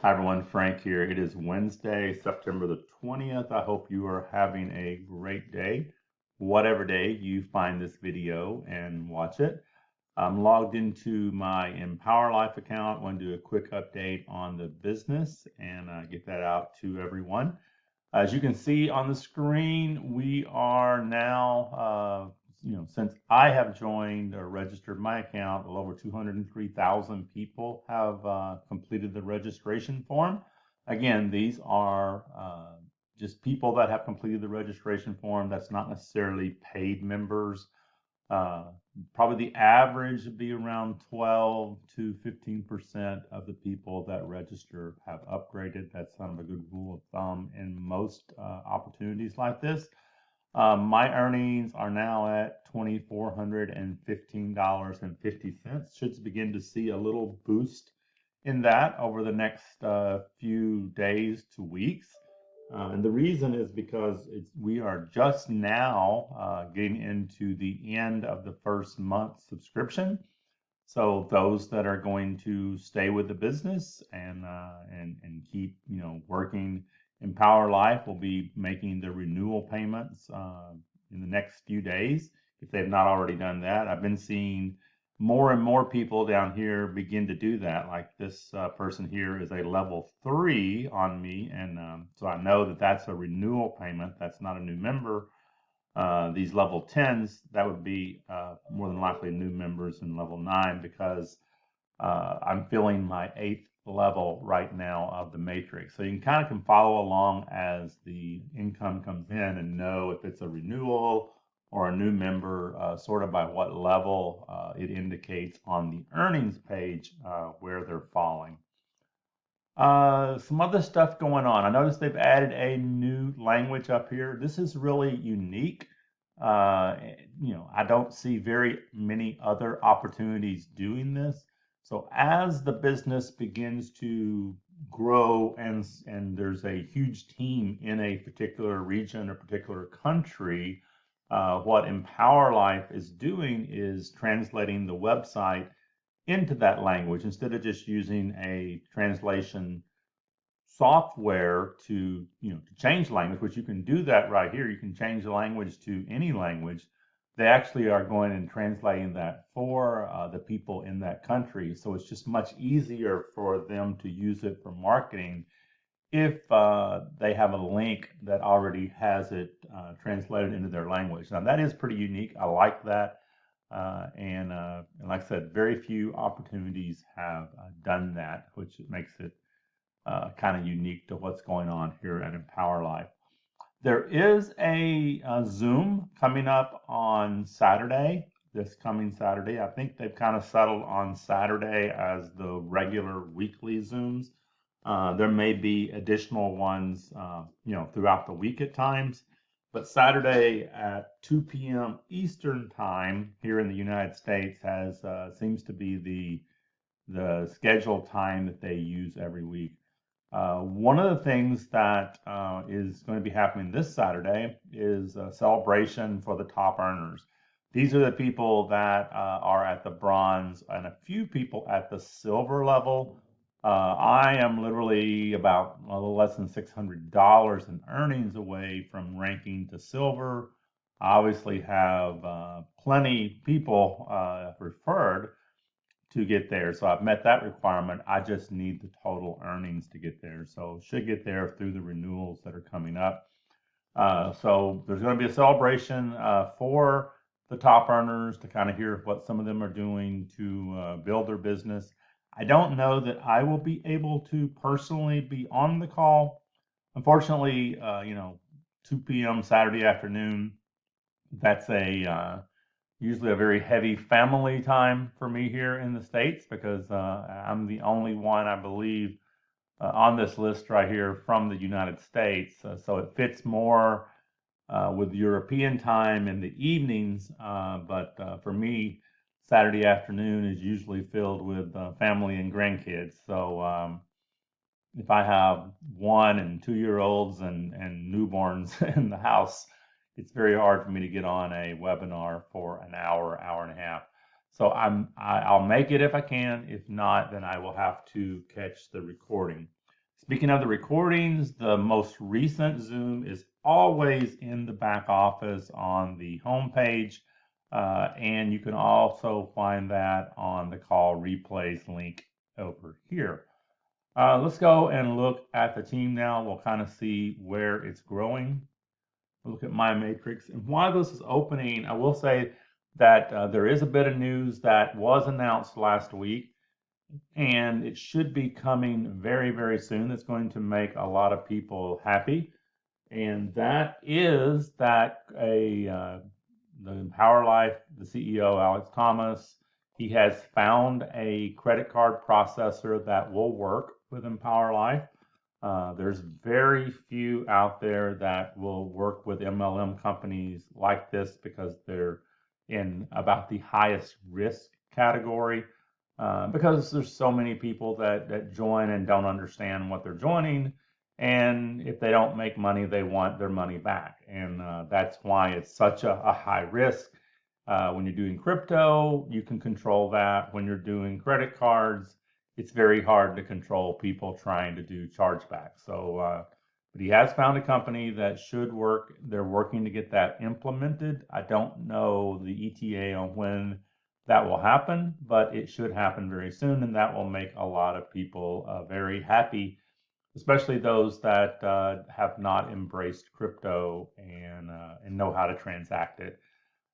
Hi everyone, Frank here. It is Wednesday, September the 20th. I hope you are having a great day, whatever day you find this video and watch it. I'm logged into my Empower Life account. I want to do a quick update on the business and get that out to everyone. As you can see on the screen, we are now, since I have joined or registered my account, a little over 203,000 people have completed the registration form. Again, these are just people that have completed the registration form. That's not necessarily paid members. uh, Probably the average would be around 12 to 15% of the people that register have upgraded. That's kind of a good rule of thumb in most opportunities like this. My earnings are now at $2,415.50. Should begin to see a little boost in that over the next few days to weeks. And the reason is because we are just now getting into the end of the first month subscription. So those that are going to stay with the business and keep working Empower Life will be making the renewal payments in the next few days if they've not already done that. I've been seeing more and more people down here begin to do that. Like this person here is a level 3 on me, and so I know that that's a renewal payment. That's not a new member. These level 10s, that would be more than likely new members in level 9 because I'm filling my 8th level right now of the matrix. So you can follow along as the income comes in and know if it's a renewal or a new member, sort of by what level it indicates on the earnings page where they're falling. Some other stuff going on. I noticed they've added a new language up here. This is really unique. Uh, I don't see very many other opportunities doing this. So as the business begins to grow and there's a huge team in a particular region or particular country, what Empower Life is doing is translating the website into that language instead of just using a translation software to change language, which you can do that right here. You can change the language to any language. They actually are going and translating that for the people in that country. So it's just much easier for them to use it for marketing if they have a link that already has it translated into their language. Now that is pretty unique. I like that. And like I said, very few opportunities have done that, which makes it kind of unique to what's going on here at Empower Life. There is a Zoom coming up on Saturday, this coming Saturday. I think they've kind of settled on Saturday as the regular weekly Zooms. There may be additional ones, throughout the week at times, but Saturday at 2 p.m. Eastern time here in the United States has seems to be the scheduled time that they use every week. One of the things that is going to be happening this Saturday is a celebration for the top earners. These are the people that are at the bronze and a few people at the silver level. I am literally about a little less than $600 in earnings away from ranking to silver. I obviously have plenty people referred to get there. So I've met that requirement. I just need the total earnings to get there. So should get there through the renewals that are coming up. So there's going to be a celebration for the top earners to kind of hear what some of them are doing to build their business. I don't know that I will be able to personally be on the call. Unfortunately, 2 p.m. Saturday afternoon, that's a usually a very heavy family time for me here in the States because I'm the only one, I believe, on this list right here from the United States. So it fits more with European time in the evenings. But for me, Saturday afternoon is usually filled with family and grandkids. So if I have 1 and 2 year olds and newborns in the house, it's very hard for me to get on a webinar for an hour, hour and a half. So I'll make it if I can. If not, then I will have to catch the recording. Speaking of the recordings, the most recent Zoom is always in the back office on the homepage, and you can also find that on the call replays link over here. Let's go and look at the team now. We'll kind of see where it's growing. Look at my matrix. And while this is opening, I will say that there is a bit of news that was announced last week, and it should be coming very, very soon. It's going to make a lot of people happy. And that is that the Empower Life, the CEO, Alex Thomas, he has found a credit card processor that will work with Empower Life. There's very few out there that will work with MLM companies like this because they're in about the highest risk category. Because there's so many people that join and don't understand what they're joining. And if they don't make money, they want their money back. And that's why it's such a high risk. When you're doing crypto, you can control that. When you're doing credit cards, it's very hard to control people trying to do chargebacks. So, but he has found a company that should work. They're working to get that implemented. I don't know the ETA on when that will happen, but it should happen very soon, and that will make a lot of people very happy, especially those that have not embraced crypto and know how to transact it.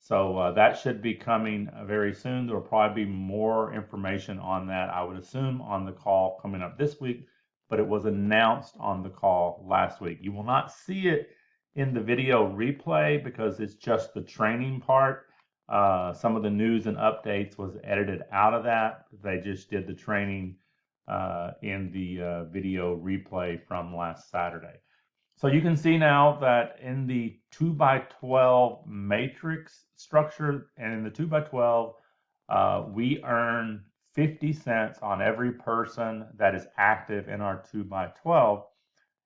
So that should be coming very soon. There will probably be more information on that, I would assume, on the call coming up this week, but it was announced on the call last week. You will not see it in the video replay because it's just the training part. Some of the news and updates was edited out of that. They just did the training in the video replay from last Saturday. So you can see now that in the 2x12 matrix structure and in the 2x12, we earn 50 cents on every person that is active in our 2x12.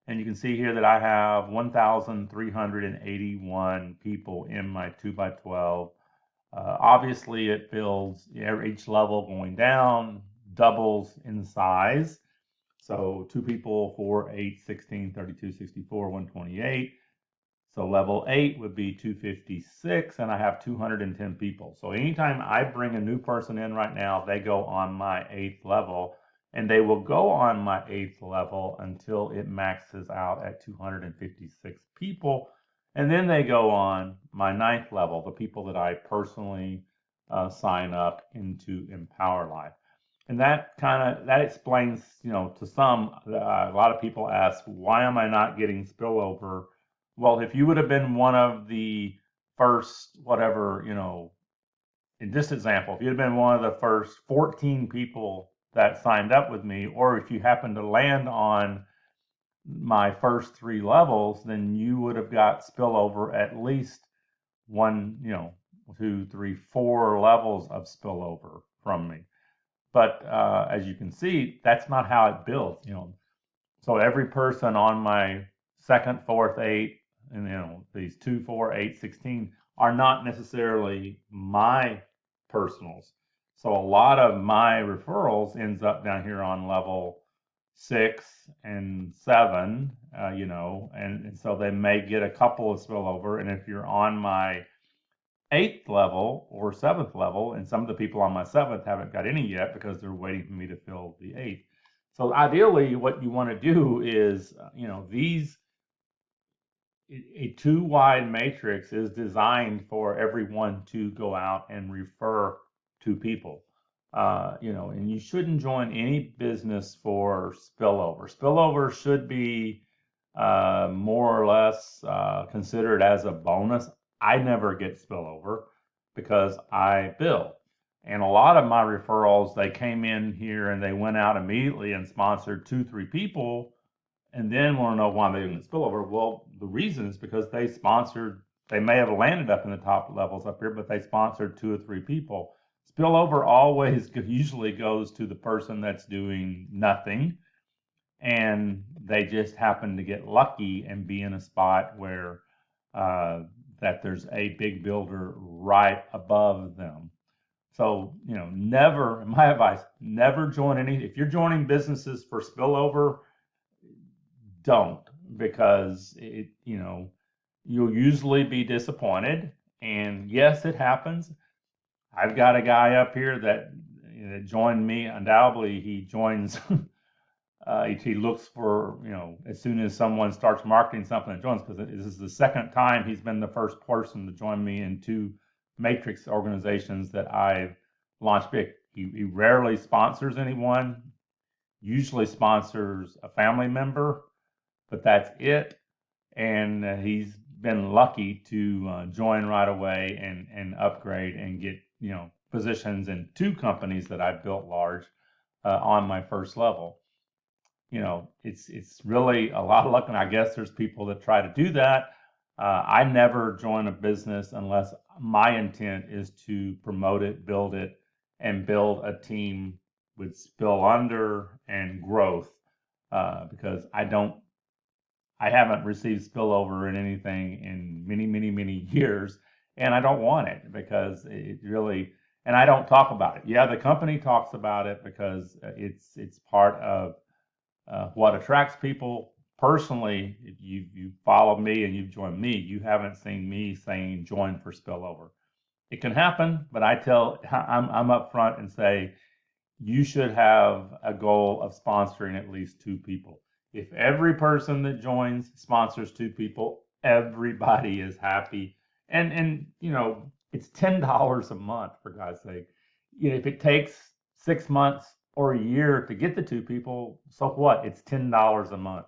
And you can see here that I have 1,381 people in my 2x12. Obviously, it builds each level going down, doubles in size. So 2 people, 4, 8, 16, 32, 64, 128. So level 8 would be 256, and I have 210 people. So anytime I bring a new person in right now, they go on my 8th level, and they will go on my 8th level until it maxes out at 256 people. And then they go on my 9th level, the people that I personally sign up into Empower Life. And that explains, to some, a lot of people ask, why am I not getting spillover? Well, if you would have been one of the first, whatever, in this example, if you'd have been one of the first 14 people that signed up with me, or if you happen to land on my first 3 levels, then you would have got spillover at least 1, 2, 3, 4 levels of spillover from me. But as you can see, that's not how it builds. So every person on my 2nd, 4th, 8th, and these 2, 4, 8, 16 are not necessarily my personals. So a lot of my referrals ends up down here on level 6 and 7, and so they may get a couple of spillover. And if you're on my 8th level or 7th level, and some of the people on my 7th haven't got any yet because they're waiting for me to fill the 8th. So ideally, what you want to do is, a 2-wide matrix is designed for everyone to go out and refer to people. And you shouldn't join any business for spillover. Spillover should be more or less considered as a bonus. I never get spillover because I bill. And a lot of my referrals, they came in here and they went out immediately and sponsored 2, 3 people and then want to know why they didn't get spillover. Well, the reason is because they may have landed up in the top levels up here, but they sponsored 2 or 3 people. Spillover always usually goes to the person that's doing nothing, and they just happen to get lucky and be in a spot where that there's a big builder right above them. So, never, my advice, never join any, if you're joining businesses for spillover, don't, because you'll usually be disappointed. And yes, it happens. I've got a guy up here that joined me. Undoubtedly, he joins. He looks for, as soon as someone starts marketing something, it joins, because this is the second time he's been the first person to join me in two matrix organizations that I've launched big. He rarely sponsors anyone, usually sponsors a family member, but that's it. And he's been lucky to join right away and upgrade and get positions in two companies that I built large on my first level. It's really a lot of luck, and I guess there's people that try to do that. I never join a business unless my intent is to promote it, build it, and build a team with spill under and growth. Because I haven't received spillover in anything in many, many, many years, and I don't want it, because it really, and I don't talk about it. Yeah, the company talks about it because it's part of what attracts people. Personally, if you follow me and you've joined me, you haven't seen me saying join for spillover. It can happen, but I'm up front and say you should have a goal of sponsoring at least two people. If every person that joins sponsors two people, everybody is happy. And it's $10 a month, for God's sake. If it takes 6 months or a year to get the two people, so what? It's $10 a month.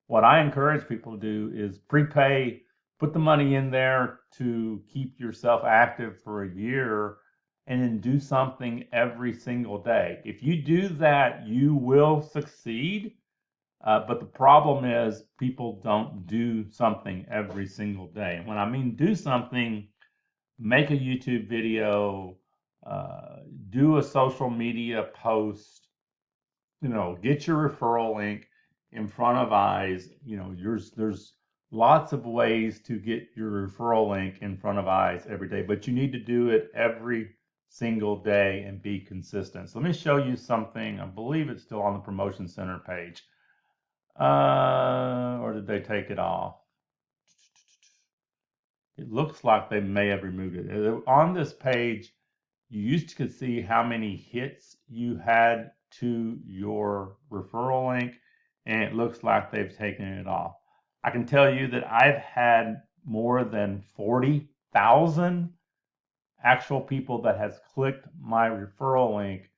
What I encourage people to do is prepay, put the money in there to keep yourself active for a year, and then do something every single day. If you do that, you will succeed. But the problem is people don't do something every single day. When I mean do something, make a YouTube video, do a social media post, get your referral link in front of eyes. There's lots of ways to get your referral link in front of eyes every day, but you need to do it every single day and be consistent. So let me show you something. I believe it's still on the Promotion Center page. Or did they take it off? It looks like they may have removed it. On this page, you used to see how many hits you had to your referral link, and it looks like they've taken it off. I can tell you that I've had more than 40,000 actual people that has clicked my referral link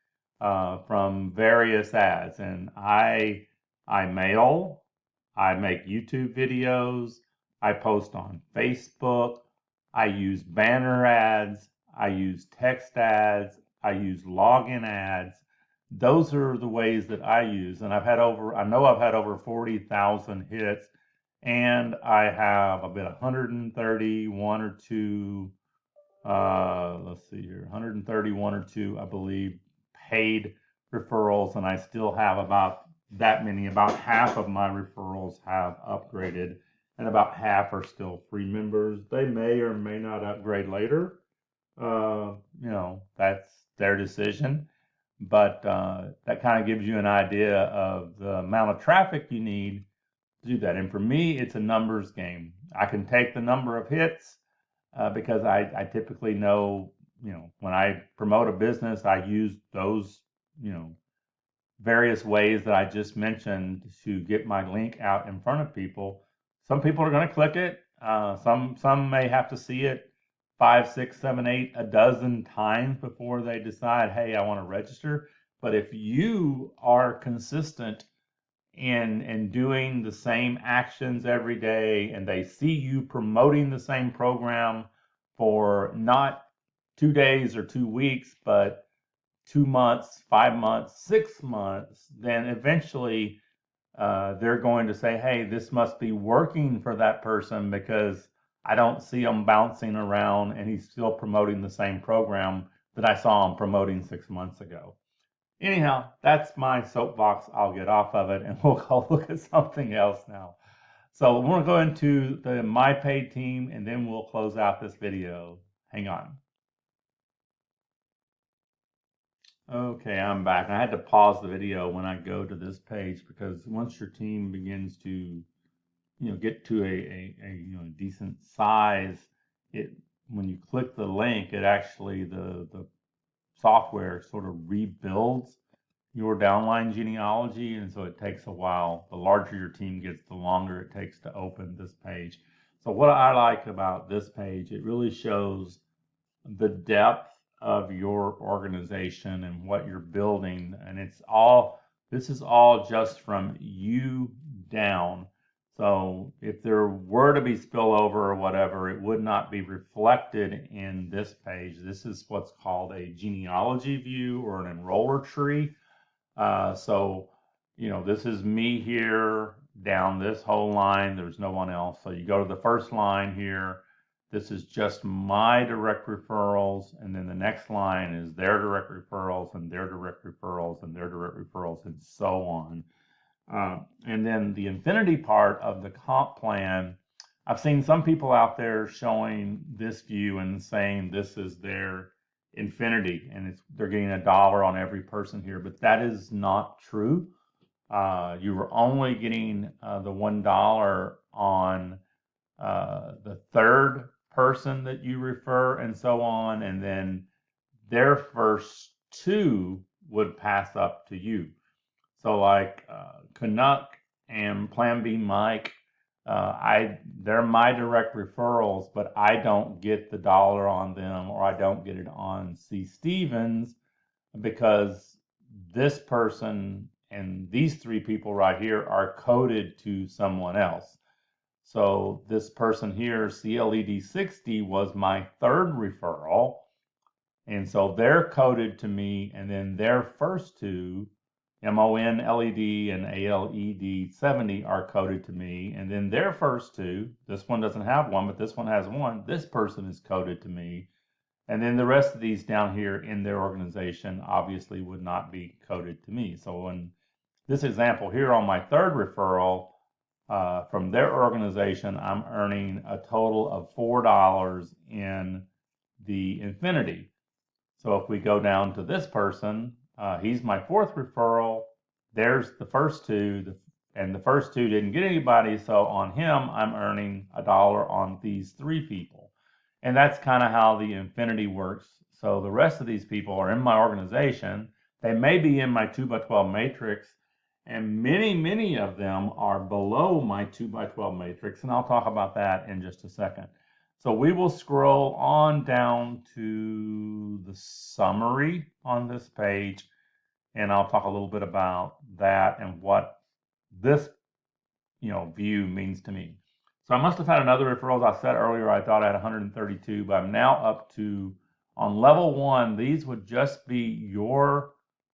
from various ads. And I mail, I make YouTube videos, I post on Facebook, I use banner ads, I use text ads, I use login ads. Those are the ways that I use. And I know I've had over 40,000 hits, and I have about 131 or two, let's see here, 131 or two, I believe, paid referrals, and I still have about that many. About half of my referrals have upgraded, and about half are still free members. They may or may not upgrade later. That's their decision. But that kind of gives you an idea of the amount of traffic you need to do that. And for me, it's a numbers game. I can take the number of hits because I typically know, when I promote a business, I use those, various ways that I just mentioned to get my link out in front of people. Some people are going to click it. Some may have to see it 5, 6, 7, 8, a dozen times before they decide, hey, I want to register. But if you are consistent in doing the same actions every day, and they see you promoting the same program for not 2 days or 2 weeks, but 2 months, 5 months, 6 months, then eventually they're going to say, hey, this must be working for that person, because I don't see him bouncing around and he's still promoting the same program that I saw him promoting 6 months ago. Anyhow, that's my soapbox. I'll get off of it, and we'll go look at something else now. So we're going to go into the My Paid team, and then we'll close out this video. Hang on. Okay, I'm back. I had to pause the video when I go to this page because once your team begins to, get to a decent size, it when you click the link, it actually the software sort of rebuilds your downline genealogy, and so it takes a while. The larger your team gets, the longer it takes to open this page. So what I like about this page, it really shows the depth of your organization and what you're building, and this is all just from you down. So if there were to be spillover or whatever, it would not be reflected in this page. This is what's called a genealogy view or an enroller tree. So, this is me here down this whole line. There's no one else. So you go to the first line here. This is just my direct referrals. And then the next line is their direct referrals and their direct referrals and their direct referrals and so on. And then the Infinity part of the comp plan, I've seen some people out there showing this view and saying this is their Infinity and they're getting $1 on every person here, but that is not true. You were only getting the $1 on the third person that you refer and so on, and then their first two would pass up to you. So like Canuck and Plan B Mike, they're my direct referrals, but I don't get the $1 on them, or I don't get it on C. Stevens because this person and these three people right here are coded to someone else. So this person here, CLED60, was my third referral. And so they're coded to me, and then their first two, MONLED and ALED70, are coded to me. And then their first two, this one doesn't have one, but this one has one, this person is coded to me. And then the rest of these down here in their organization obviously would not be coded to me. So in this example here on my third referral, from their organization, I'm earning a total of $4 in the Infinity. So if we go down to this person, he's my fourth referral. There's the first two, and the first two didn't get anybody. So on him, I'm earning $1 on these three people. And that's kind of how the Infinity works. So the rest of these people are in my organization. They may be in my 2x12 matrix, and many of them are below my 2x12 matrix. And I'll talk about that in just a second. So we will scroll on down to the summary on this page, and I'll talk a little bit about that and what this, view means to me. So I must have had another referrals. I said earlier I thought I had 132, but I'm now up to, on level 1, these would just be your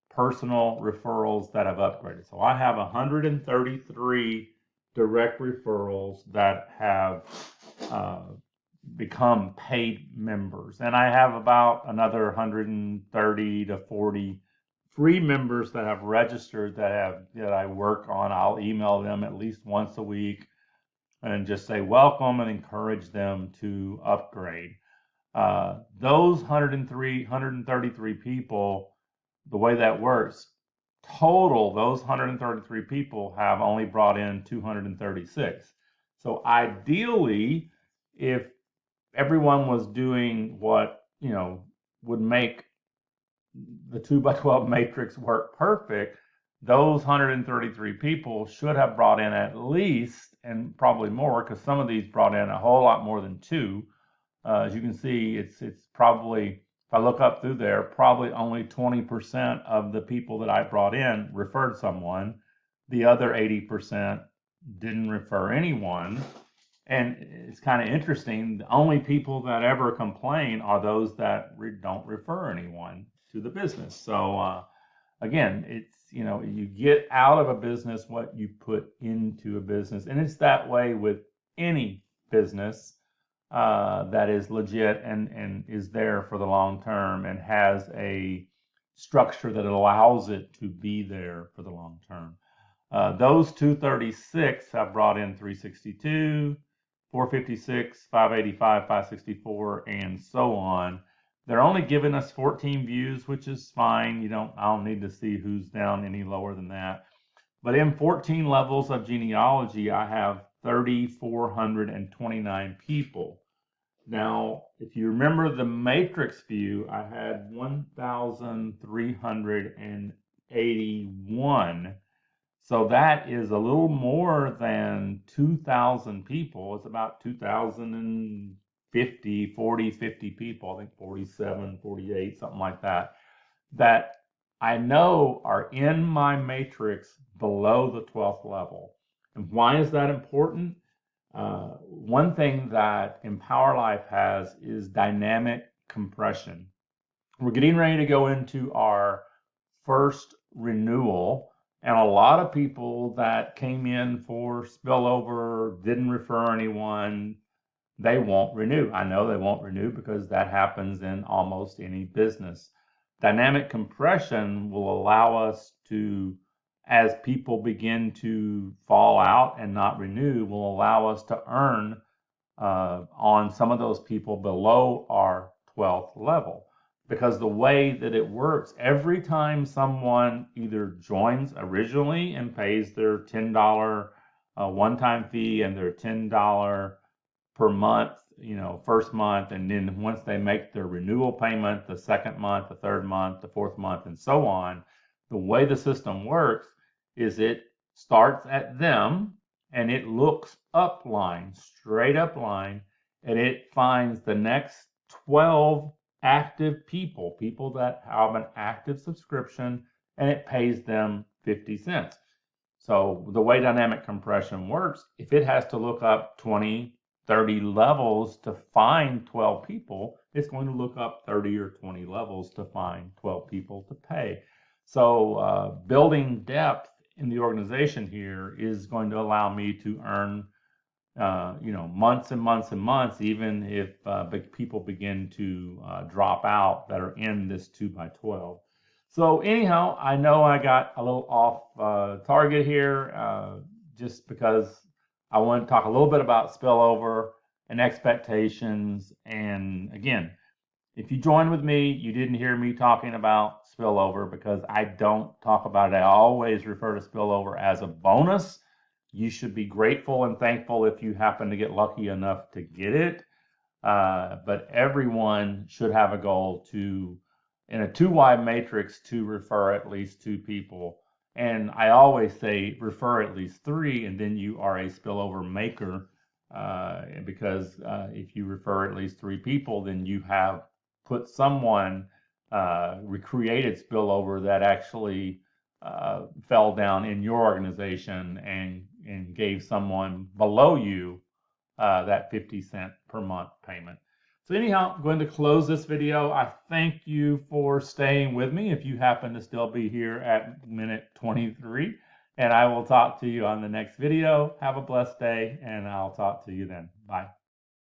personal referrals that have upgraded. So I have 133 direct referrals that have become paid members, and I have about another 130 to 40 free members that have registered that I work on. I'll email them at least once a week and just say welcome and encourage them to upgrade. Those 133 people, the way that works, total, those 133 people have only brought in 236. So ideally, if everyone was doing what, would make the 2x12 matrix work perfect, those 133 people should have brought in at least, and probably more, because some of these brought in a whole lot more than two. As you can see, it's probably, if I look up through there, probably only 20% of the people that I brought in referred someone. The other 80% didn't refer anyone. And it's kind of interesting. The only people that ever complain are those that don't refer anyone to the business. So again, it's, you get out of a business what you put into a business. And it's that way with any business that is legit and is there for the long term and has a structure that allows it to be there for the long term. Those 236 have brought in 362, 456, 585, 564, and so on. They're only giving us 14 views, which is fine. I don't need to see who's down any lower than that. But in 14 levels of genealogy, I have 3,429 people. Now, if you remember the matrix view, I had 1,381. So that is a little more than 2,000 people. It's about 2,050, 40, 50 people, I think 47, 48, something like that, that I know are in my matrix below the 12th level. And why is that important? One thing that Empower Life has is dynamic compression. We're getting ready to go into our first renewal, and a lot of people that came in for spillover, didn't refer anyone, they won't renew. I know they won't renew because that happens in almost any business. Dynamic compression will allow us to, as people begin to fall out and not renew, will allow us to earn on some of those people below our 12th level. Because the way that it works, every time someone either joins originally and pays their $10 one-time fee and their $10 per month, first month, and then once they make their renewal payment, the second month, the third month, the fourth month, and so on, the way the system works is it starts at them and it looks upline, straight up line, and it finds the next 12 active people that have an active subscription, and it pays them 50 cents. So the way dynamic compression works, if it has to look up 20, 30 levels to find 12 people, it's going to look up 30 or 20 levels to find 12 people to pay. So building depth in the organization here is going to allow me to earn months and months and months, even if people begin to drop out that are in this 2x12. So anyhow, I know I got a little off target here just because I want to talk a little bit about spillover and expectations. And again, if you join with me, you didn't hear me talking about spillover because I don't talk about it. I always refer to spillover as a bonus. You should be grateful and thankful if you happen to get lucky enough to get it. But everyone should have a goal to, in a 2Y matrix, to refer at least 2 people. And I always say refer at least 3, and then you are a spillover maker. Because if you refer at least 3 people, then you have put someone, recreated spillover that actually fell down in your organization and gave someone below you that 50 cent per month payment. So anyhow, I'm going to close this video. I thank you for staying with me if you happen to still be here at minute 23. And I will talk to you on the next video. Have a blessed day, and I'll talk to you then. Bye.